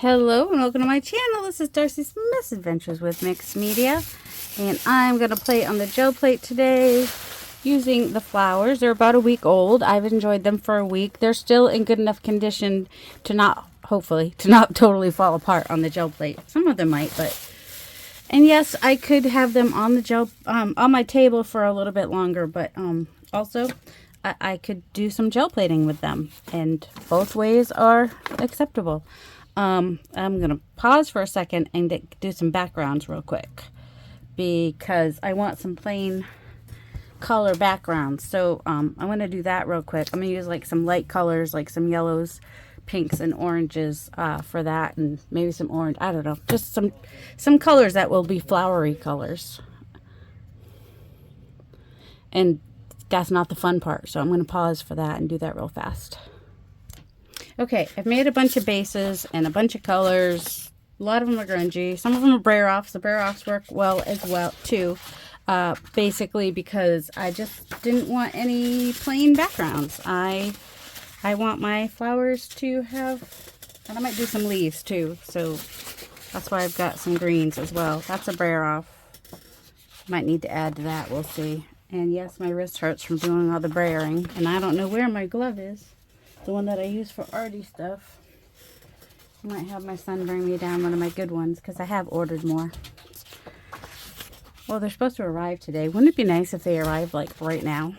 Hello and welcome to my channel. This is Darcy's Misadventures with Mixed Media, and I'm going to play on the gel plate today using the flowers. They're about a week old. I've enjoyed them for a week. They're still in good enough condition to not, hopefully, to not totally fall apart on the gel plate. Some of them might, but... And yes, I could have them on the gel, on my table for a little bit longer, but also I could do some gel plating with them, and both ways are acceptable. I'm going to pause for a second and do some backgrounds real quick because I want some plain color backgrounds. So I'm going to do that real quick. I'm going to use like some light colors, like some yellows, pinks, and oranges for that, and maybe some orange. I don't know, just some colors that will be flowery colors. And that's not the fun part, so I'm going to pause for that and do that real fast. Okay, I've made a bunch of bases and a bunch of colors. A lot of them are grungy. Some of them are brayer-offs. The brayer-offs work well as well too. Basically because I just didn't want any plain backgrounds. I want my flowers to have, and I might do some leaves too. So that's why I've got some greens as well. That's a brayer-off. Might need to add to that. We'll see. And yes, my wrist hurts from doing all the brayering, and I don't know where my glove is. The one that I use for arty stuff. I might have my son bring me down one of my good ones because I have ordered more. Well, they're supposed to arrive today. Wouldn't it be nice if they arrived like right now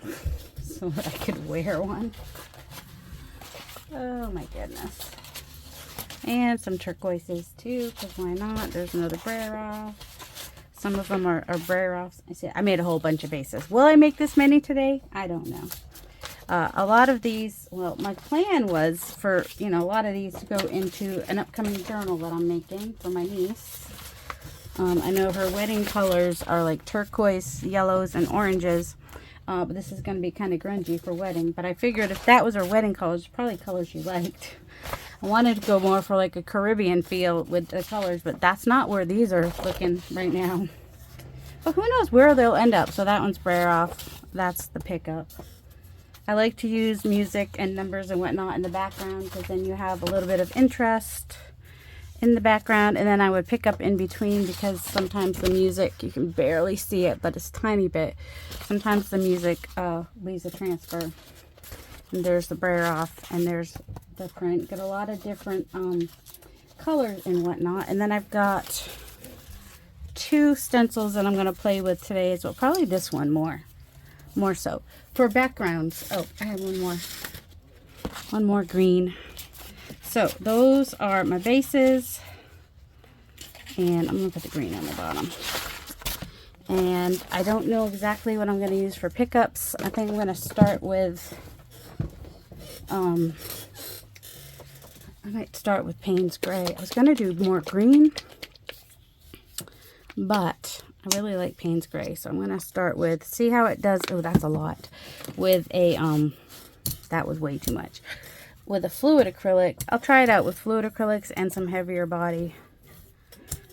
so that I could wear one? Oh my goodness. And some turquoises too, because why not? There's another brayer-off. Some of them are brayer-offs. I made a whole bunch of bases. Will I make this many today? I don't know. A lot of these, well, my plan was for, a lot of these to go into an upcoming journal that I'm making for my niece. I know her wedding colors are like turquoise, yellows, and oranges. But this is going to be kind of grungy for wedding. But I figured if that was her wedding colors, probably colors she liked. I wanted to go more for like a Caribbean feel with the colors, but that's not where these are looking right now. But who knows where they'll end up. So that one's brayer-off. That's the pickup. I like to use music and numbers and whatnot in the background because then you have a little bit of interest in the background. And then I would pick up in between because sometimes the music, you can barely see it, but it's a tiny bit. Sometimes the music leaves a transfer. And there's the brayer-off and there's the print. Get a lot of different colors and whatnot. And then I've got two stencils that I'm going to play with today as well. Probably this one more so. For backgrounds, oh, I have one more green. So those are my bases, and I'm gonna put the green on the bottom. And I don't know exactly what I'm gonna use for pickups. I think I'm gonna start with, I might start with Payne's Gray. I was gonna do more green, but I really like Payne's Gray, so I'm going to start with, see how it does. Oh, that's a lot. With a, that was way too much. With a fluid acrylic, I'll try it out with fluid acrylics and some heavier body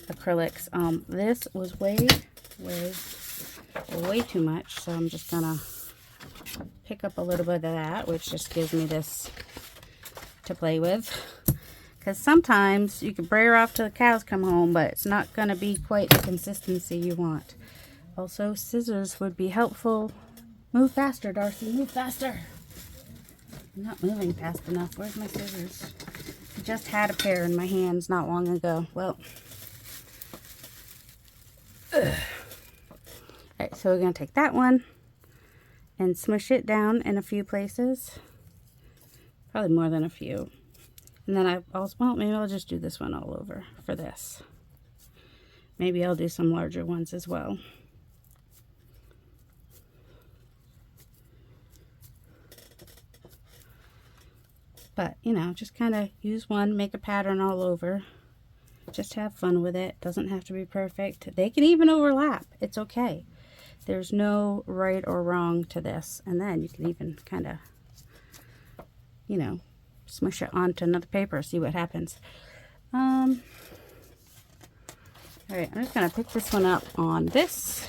acrylics. This was way too much, so I'm just going to pick up a little bit of that, which just gives me this to play with. Because sometimes you can brayer off till the cows come home, but it's not going to be quite the consistency you want. Also, scissors would be helpful. Move faster, Darcy. Move faster. I'm not moving fast enough. Where's my scissors? I just had a pair in my hands not long ago. Well. Alright, so we're going to take that one and smush it down in a few places. Probably more than a few. And then well, maybe I'll just do this one all over for this. Maybe I'll do some larger ones as well. But, just kind of use one, make a pattern all over. Just have fun with it. Doesn't have to be perfect. They can even overlap. It's okay. There's no right or wrong to this. And then you can even kind of, smush it onto another paper, see what happens. Alright, I'm just going to pick this one up on this.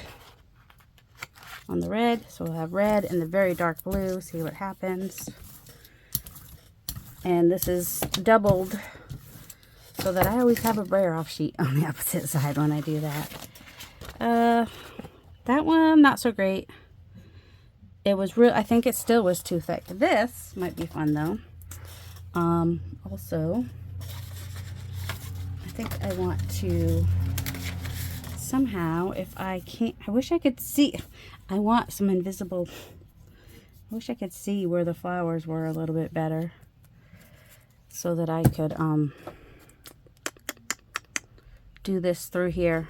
On the red. So we'll have red and the very dark blue, see what happens. And this is doubled so that I always have a brayer off sheet on the opposite side when I do that. That one, not so great. It was real, I think it still was too thick. This might be fun though. Also, I think I want to somehow, if I can't, I wish I could see, I want some invisible, I wish I could see where the flowers were a little bit better so that I could do this through here.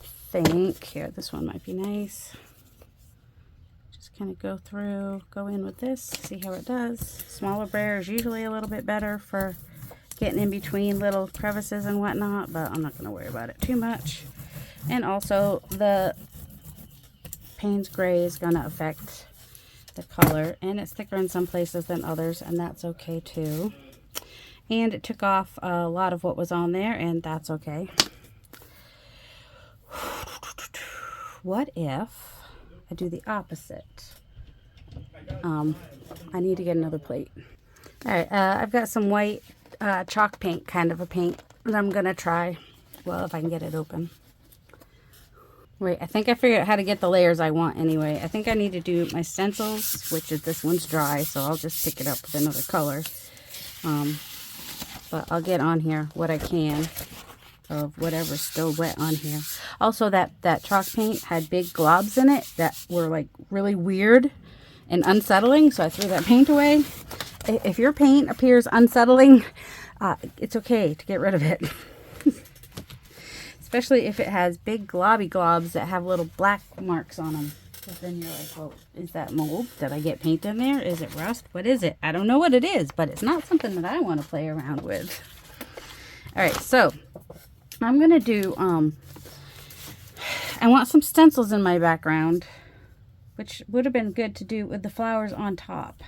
I think here, this one might be nice. Just kind of go through, go in with this, see how it does. Smaller brayer is usually a little bit better for getting in between little crevices and whatnot, but I'm not going to worry about it too much. And also the Payne's Gray is going to affect the color, and it's thicker in some places than others, and that's okay too. And it took off a lot of what was on there, and that's okay. What if I do the opposite? I need to get another plate. Alright, I've got some white chalk paint, kind of a paint, that I'm going to try. Well, if I can get it open. Wait, I think I figured out how to get the layers I want anyway. I think I need to do my stencils, which is, this one's dry, so I'll just pick it up with another color. But I'll get on here what I can of whatever's still wet on here. Also, that chalk paint had big globs in it that were like really weird and unsettling, so I threw that paint away. If your paint appears unsettling, it's okay to get rid of it. Especially if it has big globby globs that have little black marks on them. But then you're like, well, is that mold? Did I get paint in there? Is it rust? What is it? I don't know what it is, but it's not something that I want to play around with. Alright, so I'm going to do, I want some stencils in my background, which would have been good to do with the flowers on top.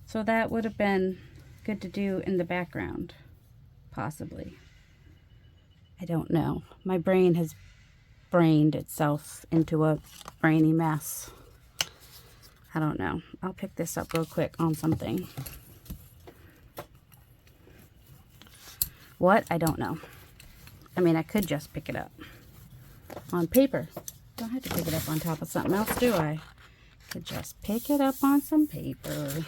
So that would have been good to do in the background, possibly. I don't know. My brain has brained itself into a brainy mess. I don't know. I'll pick this up real quick on something. What? I don't know. I mean, I could just pick it up on paper. Don't have to pick it up on top of something else, do I? Could just pick it up on some paper.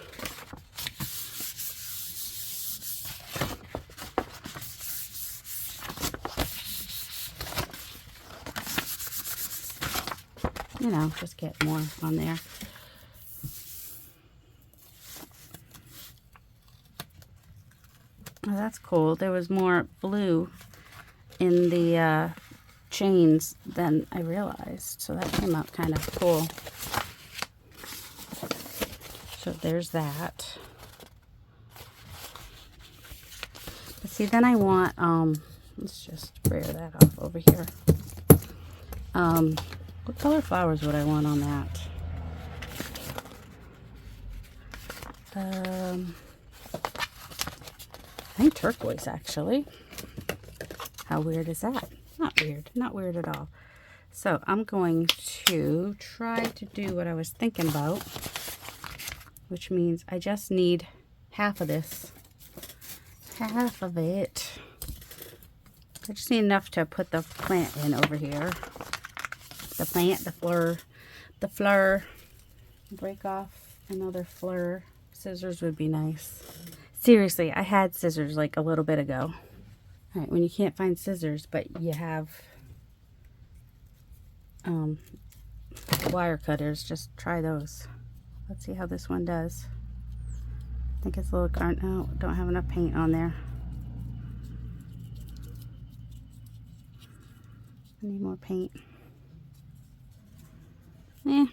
You know, just get more on there. Oh, that's cool. There was more blue in the chains than I realized. So that came out kind of cool. So there's that. But see, then I want, let's just brayer that off over here. What color flowers would I want on that? I think turquoise, actually. How weird is that? Not weird. Not weird at all. So I'm going to try to do what I was thinking about, which means I just need half of this. Half of it. I just need enough to put the plant in over here. The plant, the fleur. Break off another fleur. Scissors would be nice. Seriously, I had scissors like a little bit ago. Alright, when you can't find scissors, but you have wire cutters, just try those. Let's see how this one does. I think it's a little oh, don't have enough paint on there. I need more paint. Eh.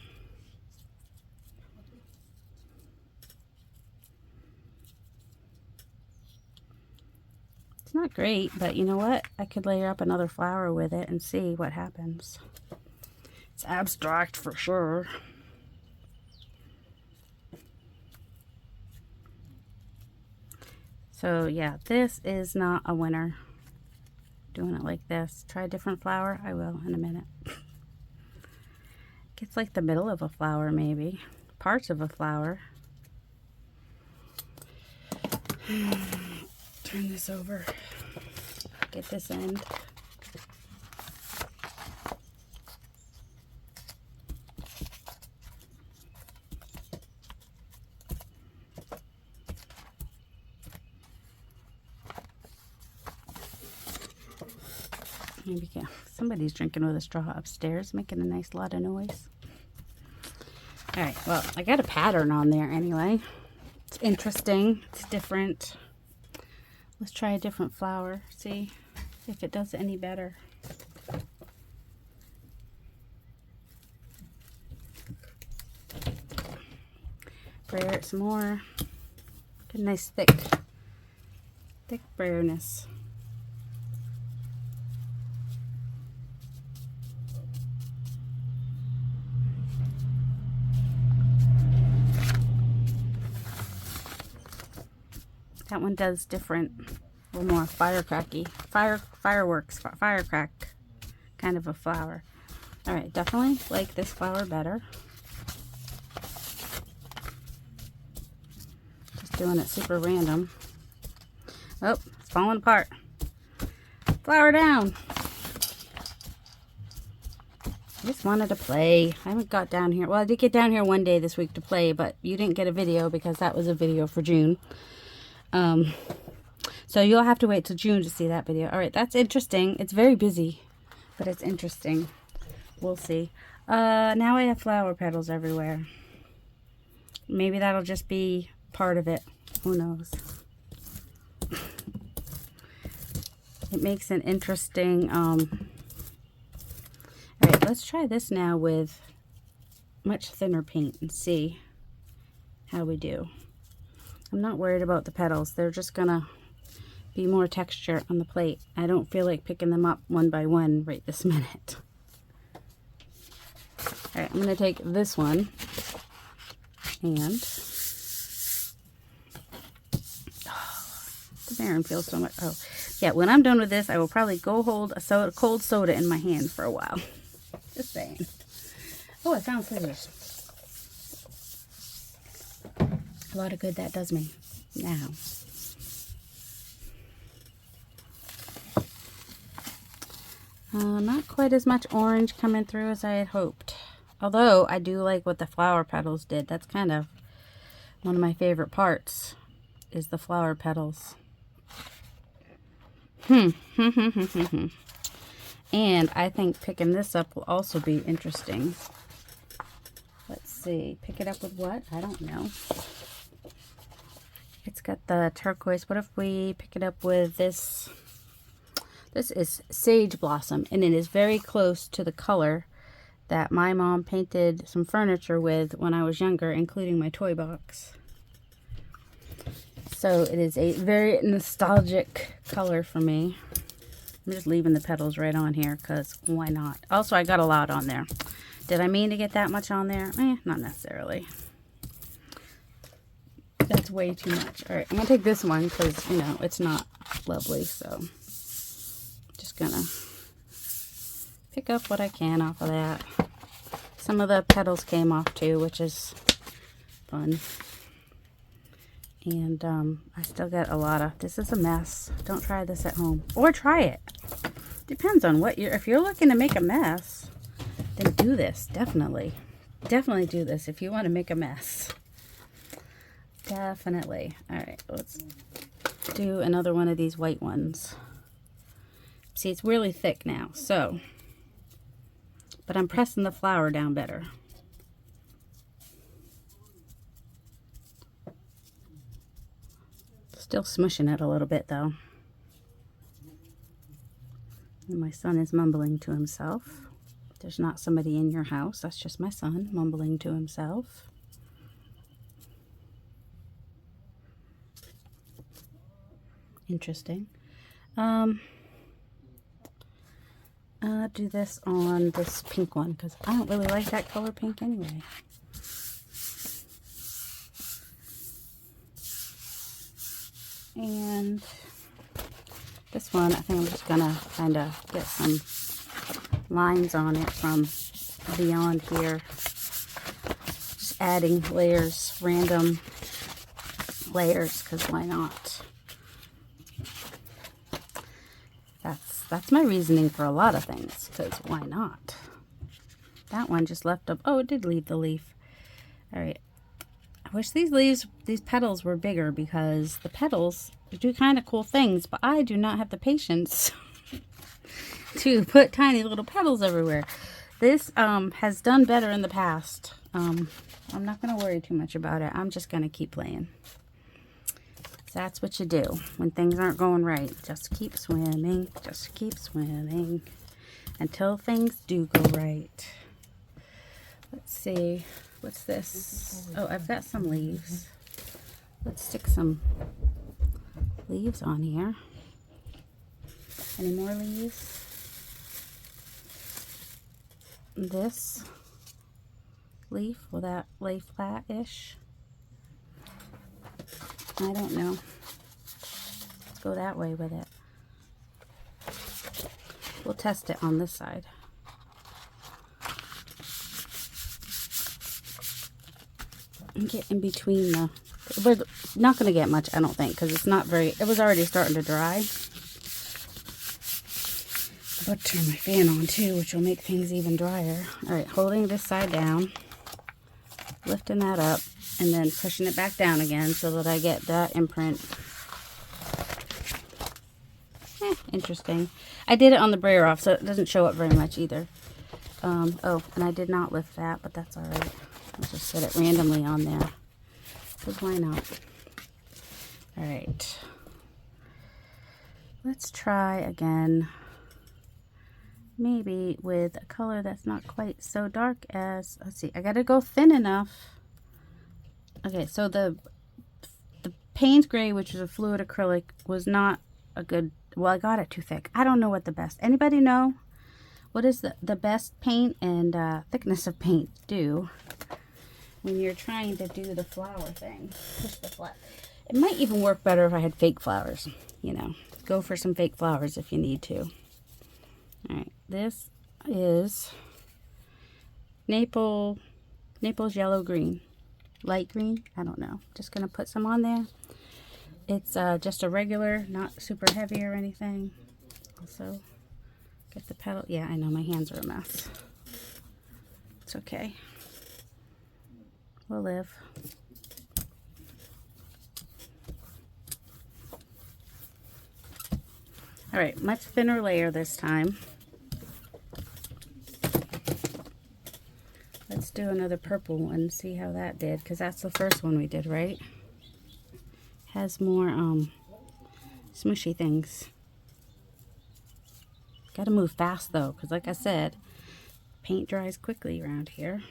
It's not great, but you know what? I could layer up another flower with it and see what happens. It's abstract for sure. So yeah, this is not a winner. Doing it like this. Try a different flower? I will in a minute. Gets like the middle of a flower, maybe. Parts of a flower. turn this over. Get this end. Maybe somebody's drinking with a straw upstairs, making a nice lot of noise. All right, well, I got a pattern on there anyway. It's interesting. It's different. Let's try a different flower. See if it does any better. Brayer it some more. Get a nice thick brayerness. That one does different, a little more firecracky, fireworks, firecrack kind of a flower. All right, definitely like this flower better. Just doing it super random. Oh, it's falling apart. Flower down. I just wanted to play. I haven't got down here. Well, I did get down here one day this week to play, but you didn't get a video because that was a video for June. So you'll have to wait till June to see that video. All right, that's interesting. It's very busy, but it's interesting. We'll see. Now I have flower petals everywhere. Maybe that'll just be part of it. Who knows? It makes an interesting, all right, let's try this now with much thinner paint and see how we do. I'm not worried about the petals. They're just gonna be more texture on the plate. I don't feel like picking them up one by one right this minute. All right, I'm gonna take this one and the Baron feels so much. Oh, yeah. When I'm done with this, I will probably go hold a cold soda in my hand for a while. Just saying. Oh, I found scissors. A lot of good that does me. Now, not quite as much orange coming through as I had hoped. Although I do like what the flower petals did. That's kind of one of my favorite parts, is the flower petals. And I think picking this up will also be interesting. Let's see. Pick it up with what? I don't know. It's got the turquoise. What if we pick it up with this? This is Sage Blossom, and it is very close to the color that my mom painted some furniture with when I was younger, including my toy box. So it is a very nostalgic color for me. I'm just leaving the petals right on here because why not? Also, I got a lot on there. Did I mean to get that much on there? Not necessarily. That's way too much. All right, I'm going to take this one because, you know, it's not lovely. So just going to pick up what I can off of that. Some of the petals came off too, which is fun. And I still got a lot of, this is a mess. Don't try this at home. Or try it. Depends on what if you're looking to make a mess, then do this. Definitely. Definitely do this if you want to make a mess. Definitely. All right, let's do another one of these white ones. See, it's really thick now, so, but I'm pressing the flower down better. Still smushing it a little bit though. And my son is mumbling to himself. There's not somebody in your house. That's just my son mumbling to himself. Interesting. I'll do this on this pink one because I don't really like that color pink anyway. And this one, I think I'm just gonna kind of get some lines on it from beyond here. Just adding layers, random layers, because why not? That's my reasoning for a lot of things, because why not? That one just left up. Oh, it did leave the leaf. All right. I wish these petals were bigger, because the petals do kind of cool things, but I do not have the patience to put tiny little petals everywhere. This has done better in the past. I'm not going to worry too much about it. I'm just going to keep playing. That's what you do when things aren't going right. Just keep swimming. Just keep swimming until things do go right. Let's see. What's this? Oh, I've got some leaves. Let's stick some leaves on here. Any more leaves? This leaf, will that lay flat-ish? I don't know. Let's go that way with it. We'll test it on this side. And get in between the... We're not going to get much, I don't think, because it's not very... It was already starting to dry. I'm about to turn my fan on too, which will make things even drier. Alright, holding this side down, lifting that up, and then pushing it back down again so that I get that imprint. Interesting. I did it on the brayer off, so it doesn't show up very much either. Oh, and I did not lift that, but that's alright. I'll just set it randomly on there, because why not? Alright. Let's try again. Maybe with a color that's not quite so dark as... Let's see, I gotta go thin enough. Okay, so the Payne's Gray, which is a fluid acrylic, was not a good... Well, I got it too thick. I don't know what the best... Anybody know what is the best paint and thickness of paint do when you're trying to do the flower thing? Push the flat. It might even work better if I had fake flowers. You know, go for some fake flowers if you need to. All right, this is Naples yellow green. Light green, I don't know. Just gonna put some on there. It's just a regular, not super heavy or anything. Also, get the petal. Yeah, I know my hands are a mess. It's okay. We'll live. All right, much thinner layer this time. Let's do another purple one and see how that did, because that's the first one we did, right? Has more smushy things. Gotta move fast though, because like I said, paint dries quickly around here.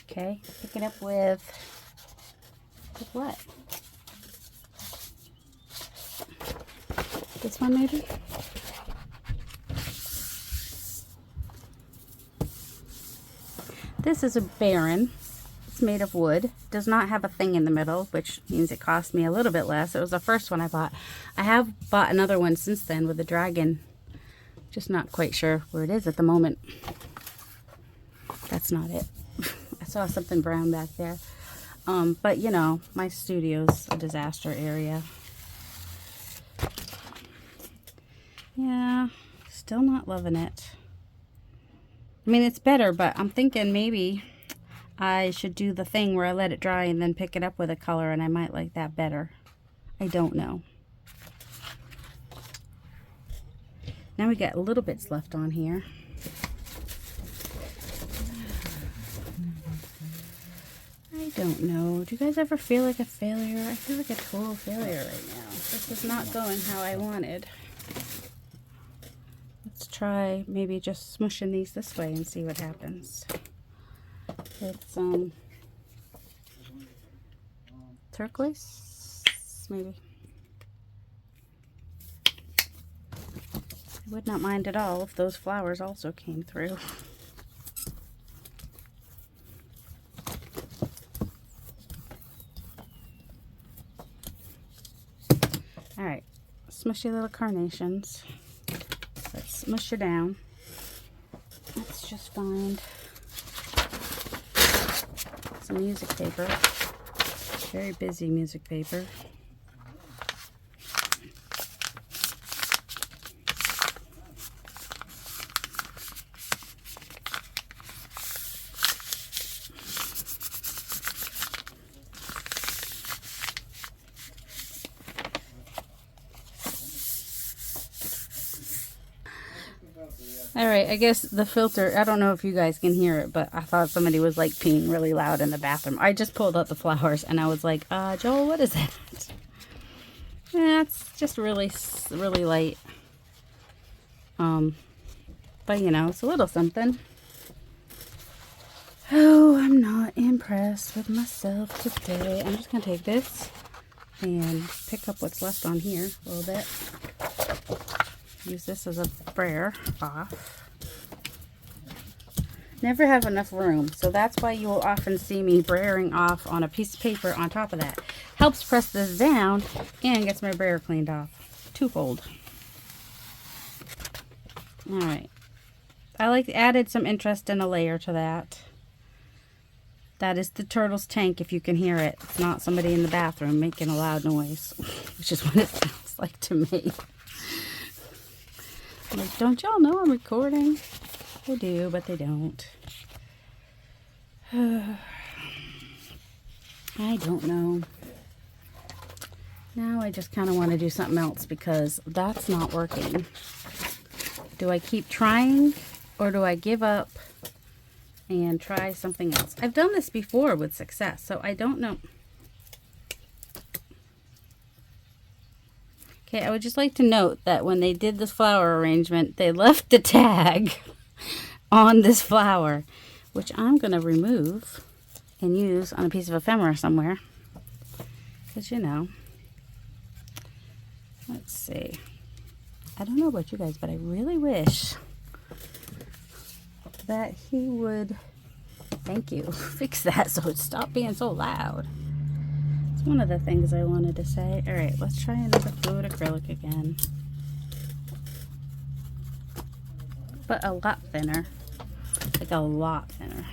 Okay, pick it up with what? This one maybe? This is a Baron. It's made of wood. Does not have a thing in the middle, which means it cost me a little bit less. It was the first one I bought. I have bought another one since then with a dragon. Just not quite sure where it is at the moment. That's not it. I saw something brown back there. But you know, my studio's a disaster area. Yeah, still not loving it. I mean, it's better, but I'm thinking maybe I should do the thing where I let it dry and then pick it up with a color, and I might like that better. I don't know. Now we got little bits left on here. I don't know. Do you guys ever feel like a failure? I feel like a total failure right now. This is not going how I wanted. Let's try maybe just smushing these this way and see what happens. It's turquoise, maybe. I would not mind at all if those flowers also came through. Alright, smushy little carnations. Let's smush her down. Let's just find some music paper. Very busy music paper. Alright, I guess the filter, I don't know if you guys can hear it, but I thought somebody was like peeing really loud in the bathroom. I just pulled out the flowers and I was like, Joel, what is that? Yeah, it's just really light. But you know, it's a little something. Oh, I'm not impressed with myself today. I'm just going to take this and pick up what's left on here a little bit. Use this as a brayer off. Never have enough room, so that's why you will often see me brayering off on a piece of paper on top of that. Helps press this down and gets my brayer cleaned off. Twofold. Alright. I added some interest in a layer to that. That is the turtle's tank, if you can hear it. It's not somebody in the bathroom making a loud noise, which is what it sounds like to me. Like, don't y'all know I'm recording? They do, but they don't. I don't know. Now I just kind of want to do something else because that's not working. Do I keep trying or do I give up and try something else? I've done this before with success, so I don't know. Okay, I would just like to note that when they did this flower arrangement, they left the tag on this flower, which I'm going to remove and use on a piece of ephemera somewhere. Because, you know, let's see. I don't know about you guys, but I really wish that he would, thank you, fix that so it stopped being so loud. One of the things I wanted to say. All right, let's try another fluid acrylic again. But a lot thinner. Like a lot thinner.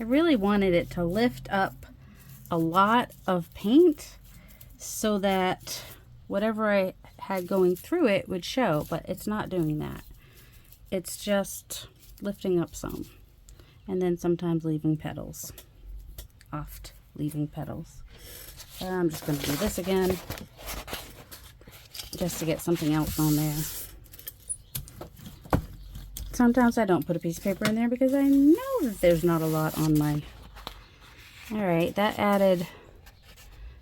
I really wanted it to lift up a lot of paint so that whatever I had going through it would show, but it's not doing that. It's just lifting up some. And then sometimes leaving petals. Oft. Leaving petals. I'm just going to do this again just to get something else on there. Sometimes I don't put a piece of paper in there because I know that there's not a lot on my... Alright, that added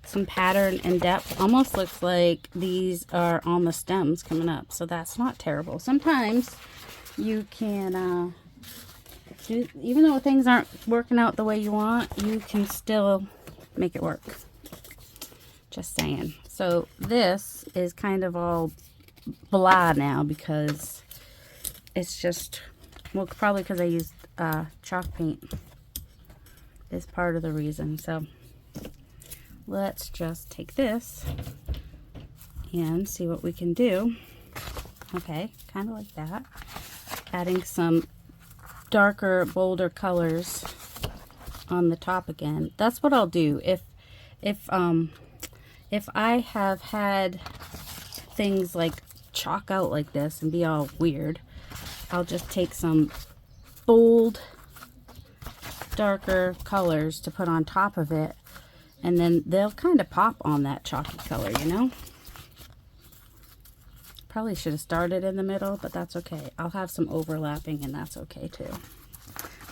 some pattern and depth. Almost looks like these are on the stems coming up, so that's not terrible. Sometimes you can even though things aren't working out the way you want, you can still make it work. Just saying. So this is kind of all blah now because it's just, well, probably because I used chalk paint is part of the reason. So let's just take this and see what we can do. Okay, kind of like that. Adding some darker, bolder colors on the top again. That's what I'll do. If I have had things like chalk out like this and be all weird, I'll just take some bold, darker colors to put on top of it, and then they'll kind of pop on that chalky color, you know? Probably should have started in the middle, but that's okay. I'll have some overlapping and that's okay too.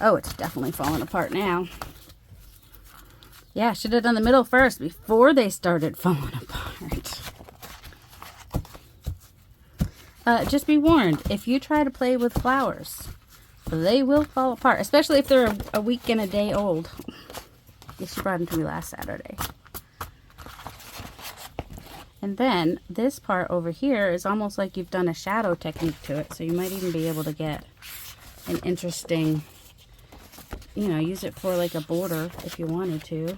Oh, it's definitely falling apart now. Yeah, should have done the middle first before they started falling apart. Just be warned, if you try to play with flowers, they will fall apart, especially if they're a week and a day old. Yes, you brought them to me last Saturday. And then this part over here is almost like you've done a shadow technique to it. So you might even be able to get an interesting, you know, use it for like a border if you wanted to.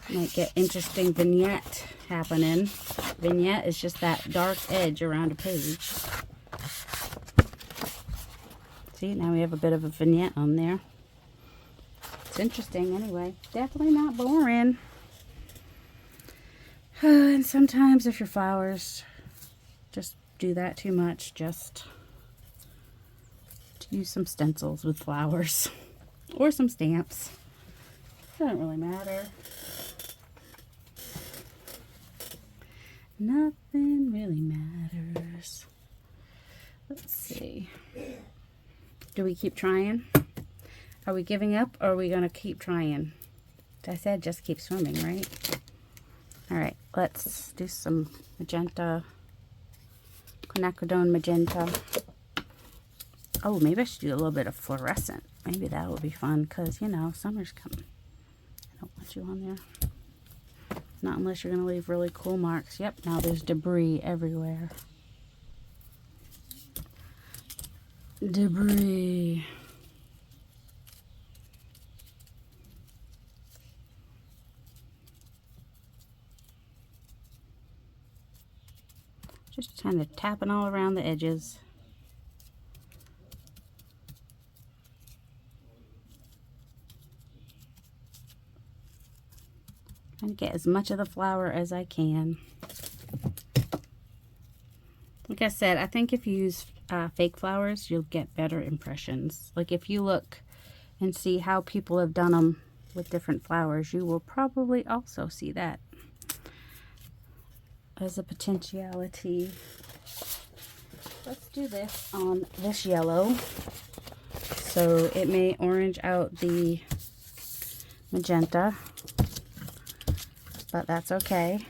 Might get interesting vignette happening. Vignette is just that dark edge around a page. See, now we have a bit of a vignette on there. It's interesting anyway. Definitely not boring. And sometimes if your flowers just do that too much, just use some stencils with flowers or some stamps. Doesn't really matter. Nothing really matters. Let's see. Do we keep trying? Are we giving up or are we going to keep trying? I said just keep swimming, right? All right, let's do some magenta, quinacridone magenta. Oh, maybe I should do a little bit of fluorescent. Maybe that would be fun because, you know, summer's coming. I don't want you on there. Not unless you're going to leave really cool marks. Yep, now there's debris everywhere. Debris. Just kind of tapping all around the edges. Trying to get as much of the flower as I can. Like I said, I think if you use fake flowers, you'll get better impressions. Like if you look and see how people have done them with different flowers, you will probably also see that as a potentiality. Let's do this on this yellow. So it may orange out the magenta, but that's okay.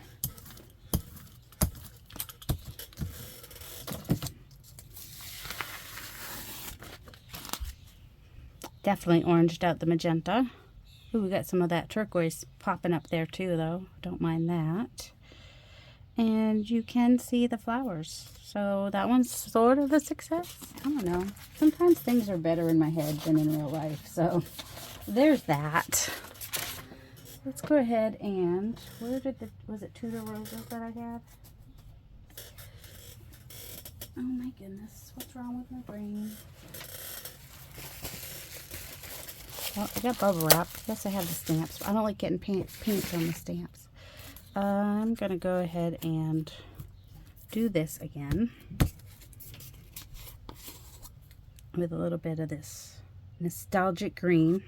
Definitely oranged out the magenta. Ooh, we got some of that turquoise popping up there too, though. Don't mind that. And you can see the flowers. So that one's sort of a success. I don't know. Sometimes things are better in my head than in real life. So there's that. Let's go ahead and, was it Tudor roses that I had? Oh my goodness, what's wrong with my brain? Well, I got bubble wrap. Yes, I have the stamps. I don't like getting paint on the stamps. I'm going to go ahead and do this again with a little bit of this nostalgic green.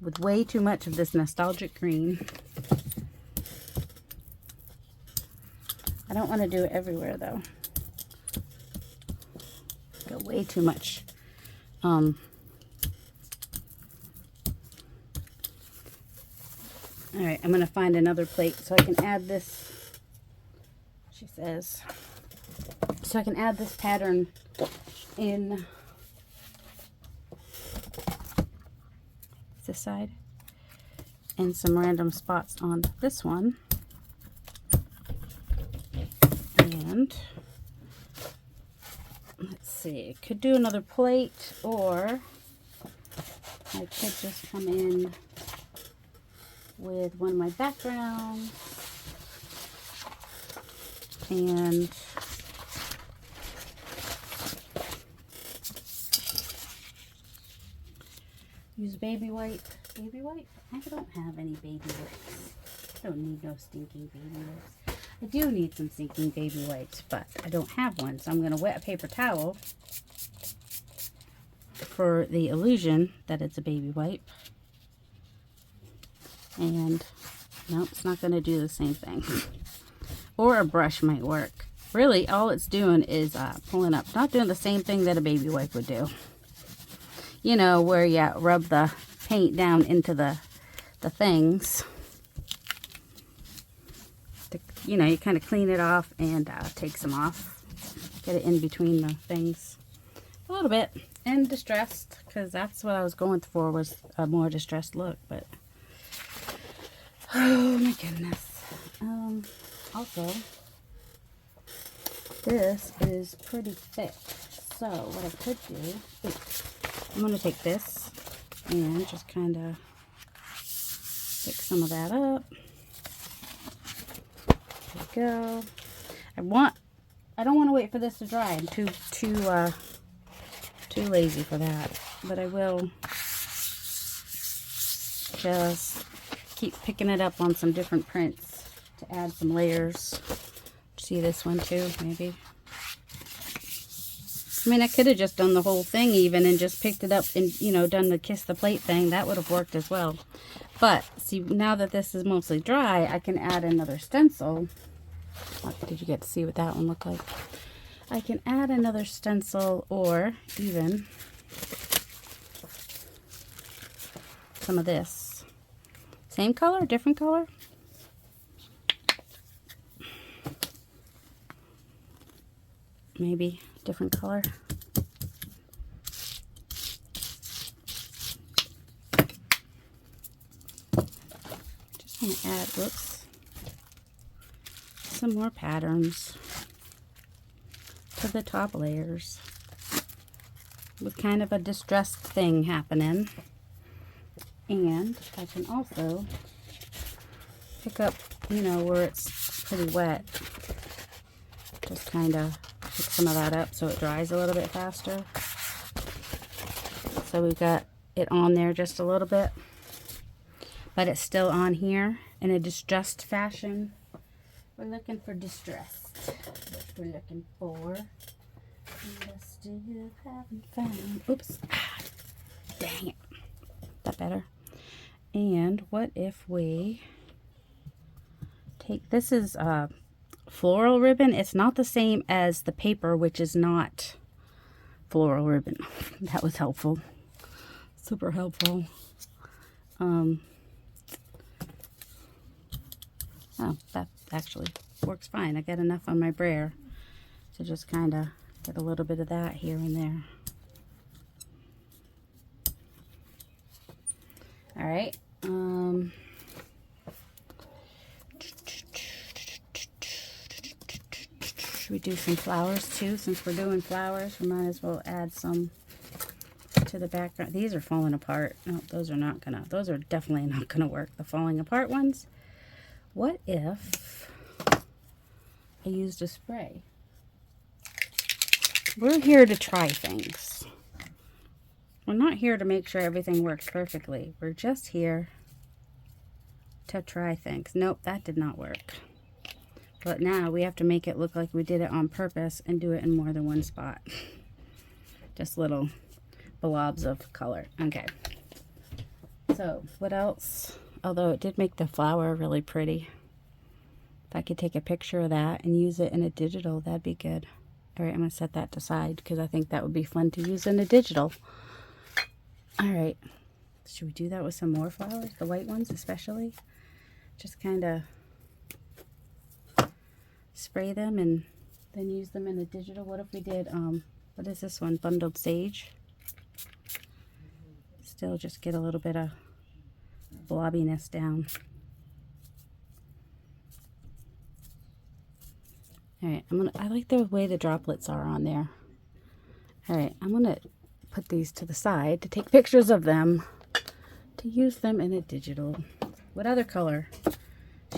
With way too much of this nostalgic green. I don't want to do it everywhere though. Got way too much. Alright, I'm going to find another plate so I can add this, she says, so I can add this pattern in this side and some random spots on this one. And let's see, could do another plate, or I could just come in with one of my backgrounds and use baby wipe. Baby wipe? I don't have any baby wipes. I don't need no stinking baby wipes. I do need some stinking baby wipes, but I don't have one, so I'm going to wet a paper towel for the illusion that it's a baby wipe. And no, it's not going to do the same thing. Or a brush might work. Really, all it's doing is pulling up. Not doing the same thing that a baby wipe would do. You know, where you rub the paint down into the things. You know, you kind of clean it off and take some off. Get it in between the things. A little bit. And distressed, because that's what I was going for, was a more distressed look. But oh my goodness. Also, this is pretty thick. So what I could do, I'm going to take this and just kind of pick some of that up. There we go. I don't want to wait for this to dry. I'm too lazy for that. But I will just keep picking it up on some different prints to add some layers. See this one too, maybe. I mean, I could have just done the whole thing even and just picked it up and, you know, done the kiss the plate thing. That would have worked as well. But, see, now that this is mostly dry, I can add another stencil. Oh, did you get to see what that one looked like? I can add another stencil or even some of this. Same color, different color? Maybe different color. Just want to add, whoops, some more patterns to the top layers with kind of a distressed thing happening. And I can also pick up, you know, where it's pretty wet. Just kind of pick some of that up so it dries a little bit faster. So we've got it on there just a little bit, but it's still on here in a distressed fashion. We're looking for distressed. We're looking for. And still haven't found. Oops. Ah, dang it. That better. And what if we take, this is floral ribbon. It's not the same as the paper, which is not floral ribbon. That was helpful. Super helpful. Oh, that actually works fine. I got enough on my brayer to just kind of get a little bit of that here and there. All right. Should we do some flowers too? Since we're doing flowers, we might as well add some to the background. These are falling apart. No, those are not gonna, those are definitely not gonna work. The falling apart ones. What if I used a spray? We're here to try things. We're not here to make sure everything works perfectly. We're just here to try things. Nope, that did not work. But now we have to make it look like we did it on purpose and do it in more than one spot. Just little blobs of color. Okay. So what else? Although it did make the flower really pretty. If I could take a picture of that and use it in a digital, that'd be good. All right, I'm going to set that aside because I think that would be fun to use in a digital. All right. Should we do that with some more flowers? The white ones especially? Just kind of spray them and then use them in a digital. What if we did, what is this one? Bundled Sage. Still just get a little bit of blobbiness down. All right, I like the way the droplets are on there. All right, I'm gonna put these to the side to take pictures of them, to use them in a digital. What other color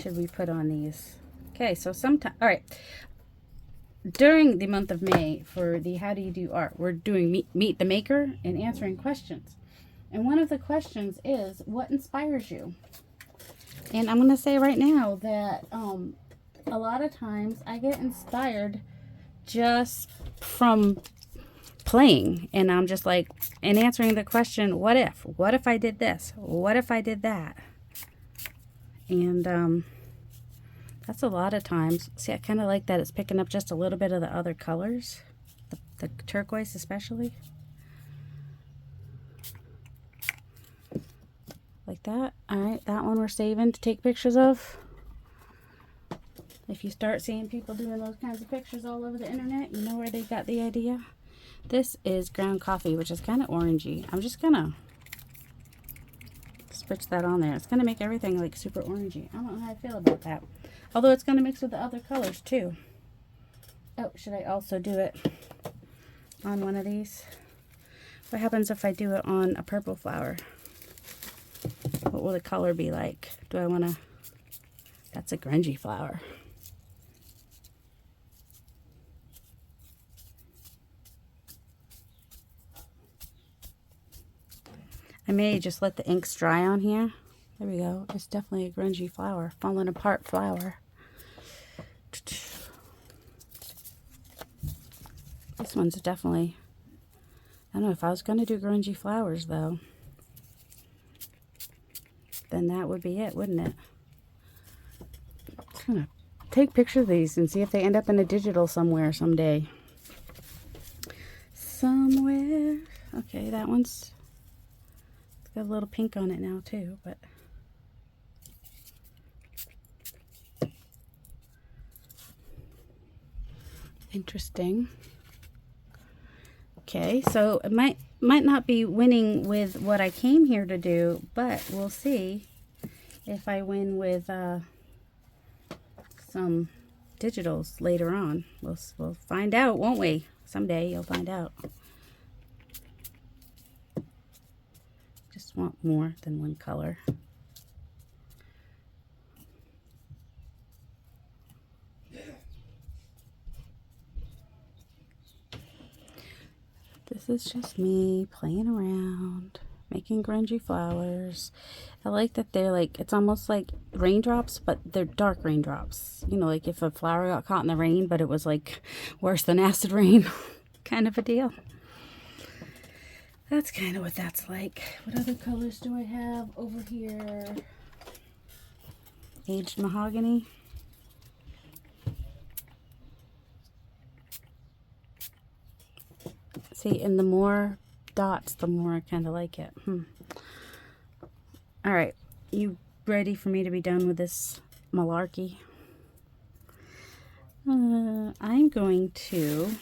should we put on these? Okay, so sometime, all right. During the month of May for the How Do You Do Art, we're doing Meet the Maker and answering questions. And one of the questions is, what inspires you? And I'm going to say right now that a lot of times I get inspired just from playing. And I'm just like, and answering the question, what if? What if I did this? What if I did that? And that's a lot of times. See, I kind of like that it's picking up just a little bit of the other colors. The turquoise especially. Like that. Alright, that one we're saving to take pictures of. If you start seeing people doing those kinds of pictures all over the internet, you know where they got the idea. This is ground coffee, which is kind of orangey. I'm just gonna spritz that on there. It's gonna make everything like super orangey. I don't know how I feel about that. Although it's gonna mix with the other colors too. Oh, should I also do it on one of these? What happens if I do it on a purple flower? What will the color be like? Do I want to... That's a grungy flower. I may just let the inks dry on here There we go. It's definitely a grungy flower. Falling apart flower. This one's definitely... I don't know if I was going to do grungy flowers, though. Then that would be it, wouldn't it? I'm going to take pictures of these and see if they end up in a digital somewhere someday. Somewhere. Okay, that one's... It's got a little pink on it now, too, but... Interesting. Okay, so it might not be winning with what I came here to do, but we'll see if I win with some digitals later on. We'll find out, won't we? Someday you'll find out. Just want more than one color. This is just me playing around, making grungy flowers. I like that they're like, it's almost like raindrops, but they're dark raindrops. You know, like if a flower got caught in the rain, but it was like worse than acid rain kind of a deal. That's kind of what that's like. What other colors do I have over here? Aged mahogany. See, and the more dots, the more I kind of like it. All right, you ready for me to be done with this malarkey? I'm going to...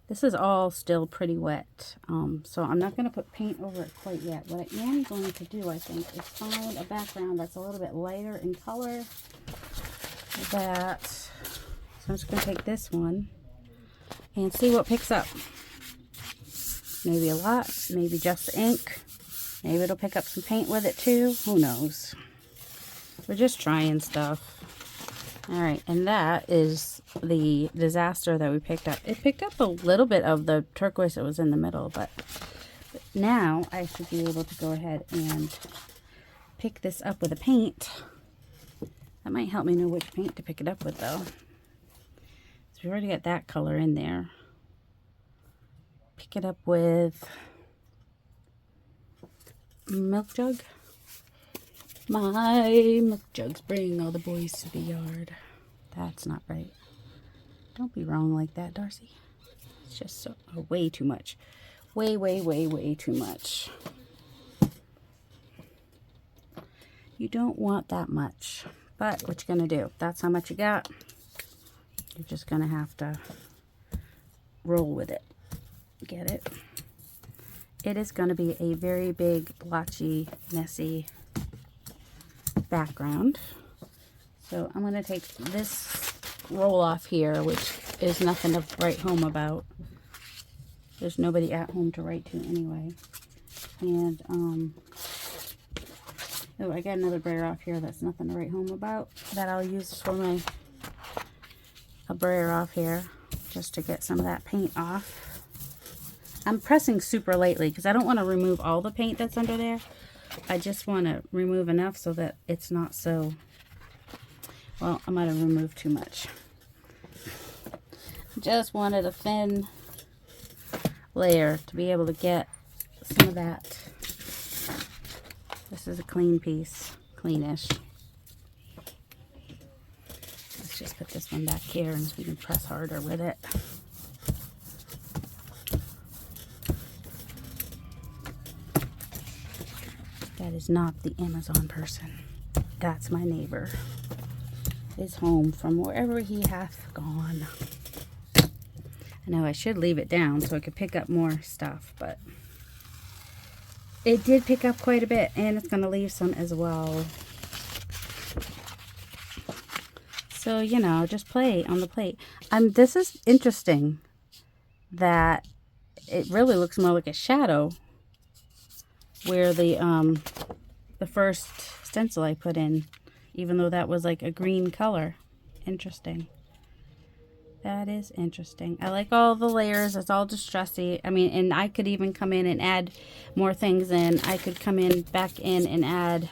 This is all still pretty wet, so I'm not going to put paint over it quite yet. What I am going to do, I think, is find a background that's a little bit lighter in color. So I'm just going to take this one and see what picks up. Maybe a lot, maybe just ink. Maybe it'll pick up some paint with it too. Who knows? We're just trying stuff. Alright, and that is the disaster that we picked up. It picked up a little bit of the turquoise that was in the middle, but now I should be able to go ahead and pick this up with a paint. That might help me know which paint to pick it up with, though. So we already got that color in there. Pick it up with Milk Jug. My milk jugs bring all the boys to the yard. That's not right. Don't be wrong like that, Darcy. It's just so way too much. Way too much. You don't want that much. But what you gonna do? That's how much you got. You're just gonna have to roll with it. Get it? It is gonna be a very big, blotchy, messy background. So I'm going to take this roll off here, which is nothing to write home about. There's nobody at home to write to anyway. And oh, I got another brayer off here that's nothing to write home about that I'll use for my brayer off here just to get some of that paint off. I'm pressing super lightly because I don't want to remove all the paint that's under there. I just want to remove enough so that it's not so, well, I might have removed too much. Just wanted a thin layer to be able to get some of that. This is a clean piece, cleanish. Let's just put this one back here and we can press harder with it. That is not the Amazon person. That's my neighbor. Is home from wherever he hath gone. I know I should leave it down so I could pick up more stuff, but it did pick up quite a bit, and it's going to leave some as well. So, you know, just play on the plate. This is interesting that it really looks more like a shadow where the first stencil I put in, even though that was like a green color. Interesting. That is interesting. I like all the layers. It's all distressy. I mean, and I could even come in and add more things in. I could come in back in and add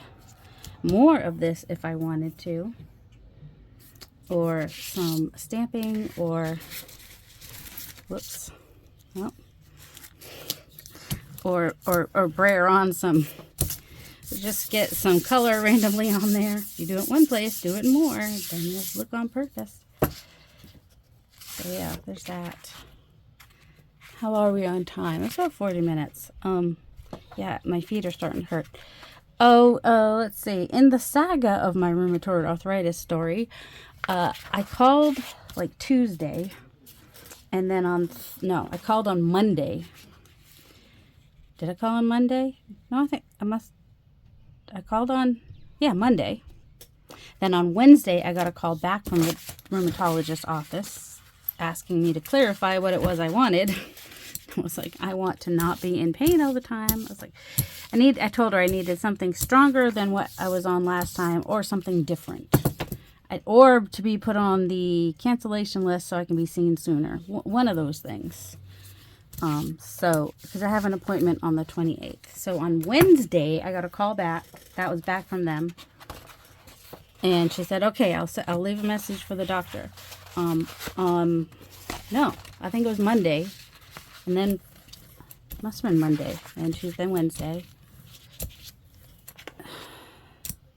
more of this if I wanted to, or some stamping, or whoops, well, or brayer on some, just get some color randomly on there. If you do it one place, do it more, then you'll look on purpose. So yeah, there's that. How are we on time? It's about 40 minutes. Yeah, my feet are starting to hurt. Oh, let's see. In the saga of my rheumatoid arthritis story, I called like Tuesday, and then I called on Monday. Did I call on Monday? No, I called on, Monday. Then on Wednesday, I got a call back from the rheumatologist's office asking me to clarify what it was I wanted. I was like, I want to not be in pain all the time. I was like, I told her I needed something stronger than what I was on last time, or something different. Or to be put on the cancellation list so I can be seen sooner. One of those things. So, because I have an appointment on the 28th. So on Wednesday, I got a call back. That was back from them. And she said, okay, I'll leave a message for the doctor. No, I think it was Monday. And then, must have been Monday, and Tuesday, Wednesday.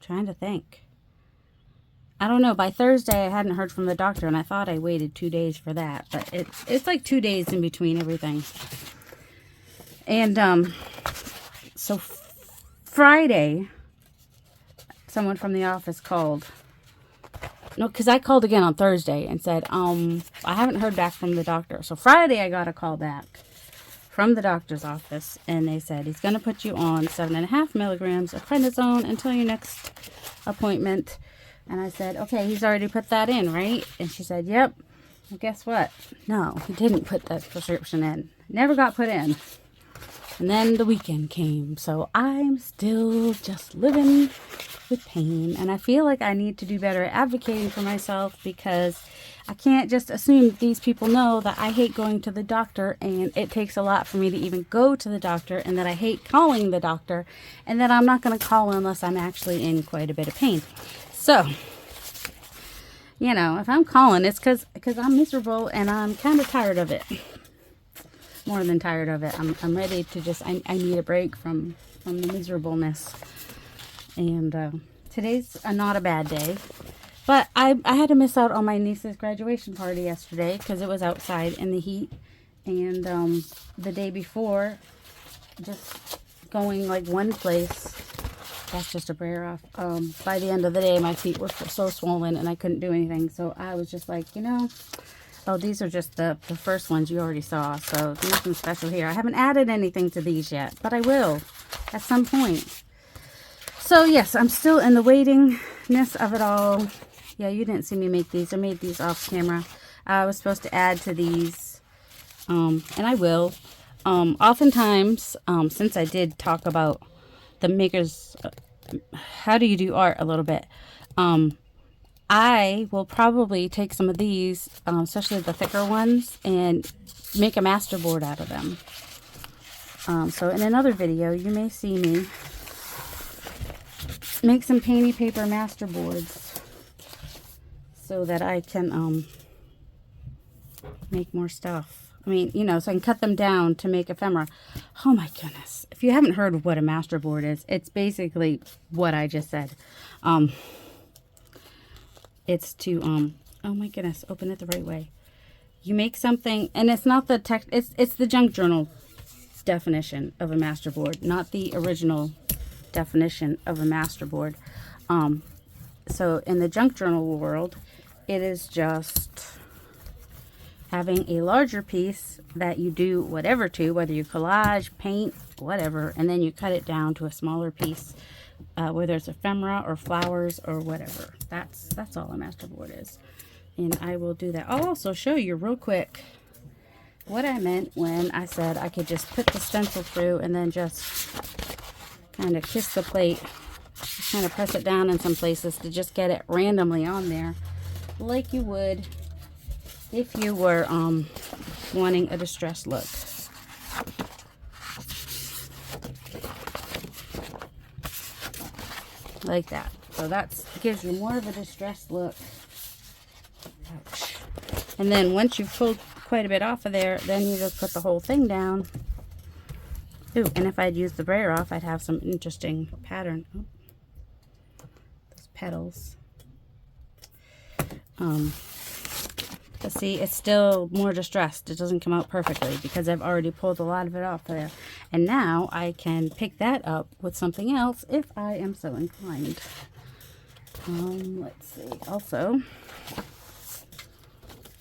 Trying to think. I don't know. By Thursday, I hadn't heard from the doctor, and I thought I waited 2 days for that. But it's like 2 days in between everything. And so Friday, someone from the office called. No, because I called again on Thursday and said, I haven't heard back from the doctor. So Friday, I got a call back from the doctor's office, and they said he's going to put you on 7.5 milligrams of prednisone until your next appointment. And I said, okay, he's already put that in, right? And she said, yep. Well, guess what? No, he didn't put that prescription in. Never got put in. And then the weekend came, so I'm still just living with pain, and I feel like I need to do better at advocating for myself, because I can't just assume that these people know that I hate going to the doctor, and it takes a lot for me to even go to the doctor, and that I hate calling the doctor, and that I'm not going to call unless I'm actually in quite a bit of pain. So, you know, if I'm calling, it's because I'm miserable, and I'm kind of tired of it. More than tired of it. I'm ready to just, I need a break from the miserableness. And today's not a bad day. But I had to miss out on my niece's graduation party yesterday because it was outside in the heat. And the day before, just going like one place, that's just a brayer off. By the end of the day, my feet were so swollen and I couldn't do anything. So I was just like, you know, oh, these are just the first ones you already saw. So nothing special here. I haven't added anything to these yet, but I will at some point. So yes, I'm still in the waitingness of it all. Yeah, you didn't see me make these. I made these off camera. I was supposed to add to these, and I will. Oftentimes, since I did talk about the makers, how do you do art a little bit, I will probably take some of these, especially the thicker ones, and make a masterboard out of them. So in another video, you may see me make some painty paper masterboards so that I can make more stuff. I mean, you know, so I can cut them down to make ephemera. Oh my goodness. If you haven't heard what a masterboard is, it's basically what I just said. It's to, oh my goodness, open it the right way. You make something, and it's not the it's the junk journal definition of a masterboard, not the original definition of a masterboard. So in the junk journal world, it is just having a larger piece that you do whatever to, whether you collage, paint, whatever, and then you cut it down to a smaller piece, whether it's ephemera or flowers or whatever. That's all a masterboard is. And I will do that. I'll also show you real quick what I meant when I said I could just put the stencil through and then just kind of kiss the plate, just kind of press it down in some places to just get it randomly on there, like you would if you were wanting a distressed look. like that. So that gives you more of a distressed look. Ouch. And then once you've pulled quite a bit off of there, then you just put the whole thing down. Ooh, and if I'd used the brayer off, I'd have some interesting pattern. Oh, those petals. But see, it's still more distressed. It doesn't come out perfectly because I've already pulled a lot of it off there. And now I can pick that up with something else if I am so inclined. Let's see. Also,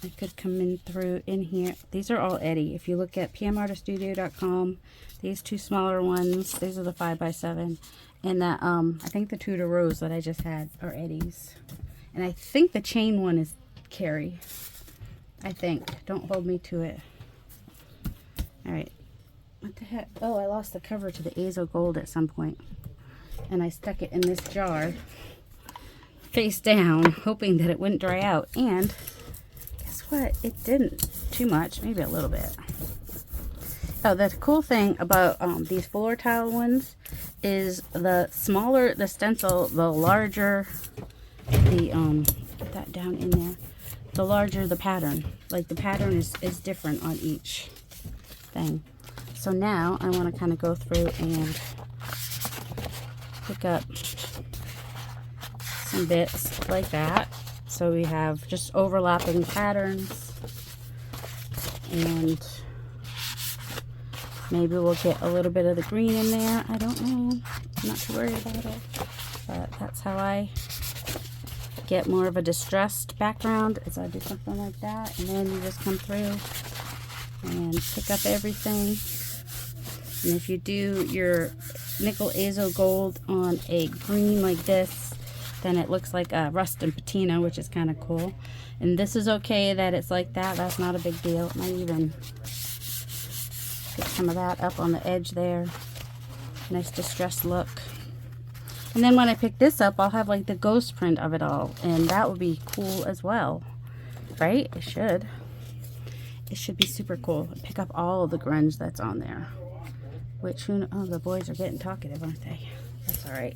I could come in through in here. These are all Eddie. If you look at pmartiststudio.com, these two smaller ones, these are the 5x7. And that, I think the Tudor Rose that I just had are Eddie's. And I think the chain one is Carrie. I think. Don't hold me to it. Alright. What the heck? Oh, I lost the cover to the Azo Gold at some point. And I stuck it in this jar face down, hoping that it wouldn't dry out. And guess what? It didn't too much. Maybe a little bit. Oh, the cool thing about these floor tile ones is the smaller the stencil, the larger the put that down in there, the larger the pattern. Like the pattern is different on each thing. So now I want to kind of go through and pick up some bits like that, so we have just overlapping patterns, and maybe we'll get a little bit of the green in there. I don't know. I'm not too worried about it, but that's how I get more of a distressed background, is I do something like that, and then you just come through and pick up everything. And if you do your nickel azo gold on a green like this, then it looks like a rust and patina, which is kind of cool. And this is okay that it's like that. That's not a big deal. It might even get some of that up on the edge there. Nice distressed look. And then when I pick this up, I'll have like the ghost print of it all, and that would be cool as well, right? It should. It should be super cool. Pick up all of the grunge that's on there. Which, who knows? Oh, the boys are getting talkative, aren't they? That's all right.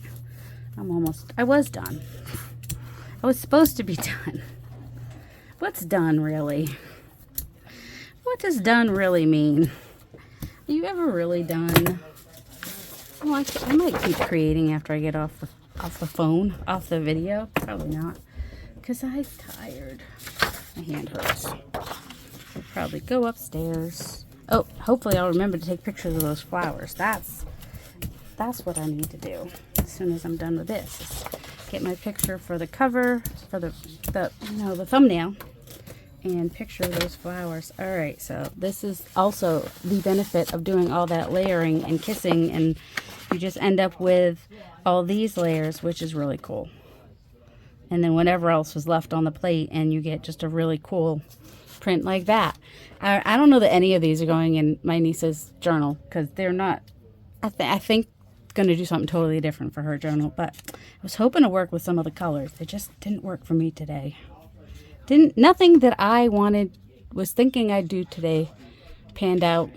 I was done. I was supposed to be done. What's done, really? What does done really mean? Are you ever really done? Oh, I might keep creating after I get off the phone, off the video. Probably not, because I'm tired. My hand hurts. I'll probably go upstairs. Oh, hopefully I'll remember to take pictures of those flowers. That's what I need to do as soon as I'm done with this. Is get my picture for the cover, for the thumbnail, and picture those flowers. All right, so this is also the benefit of doing all that layering and kissing, and you just end up with all these layers, which is really cool. And then whatever else was left on the plate, and you get just a really cool print like that. I don't know that any of these are going in my niece's journal, because they're not, I think going to do something totally different for her journal, but I was hoping to work with some of the colors. It just didn't work for me today. Nothing that I was thinking I'd do today panned out.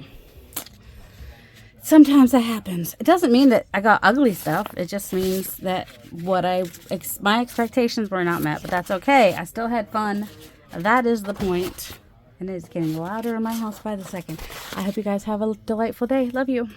Sometimes that happens. It doesn't mean that I got ugly stuff. It just means that my expectations were not met, but that's okay. I still had fun. That is the point. And it's getting louder in my house by the second. I hope you guys have a delightful day. Love you.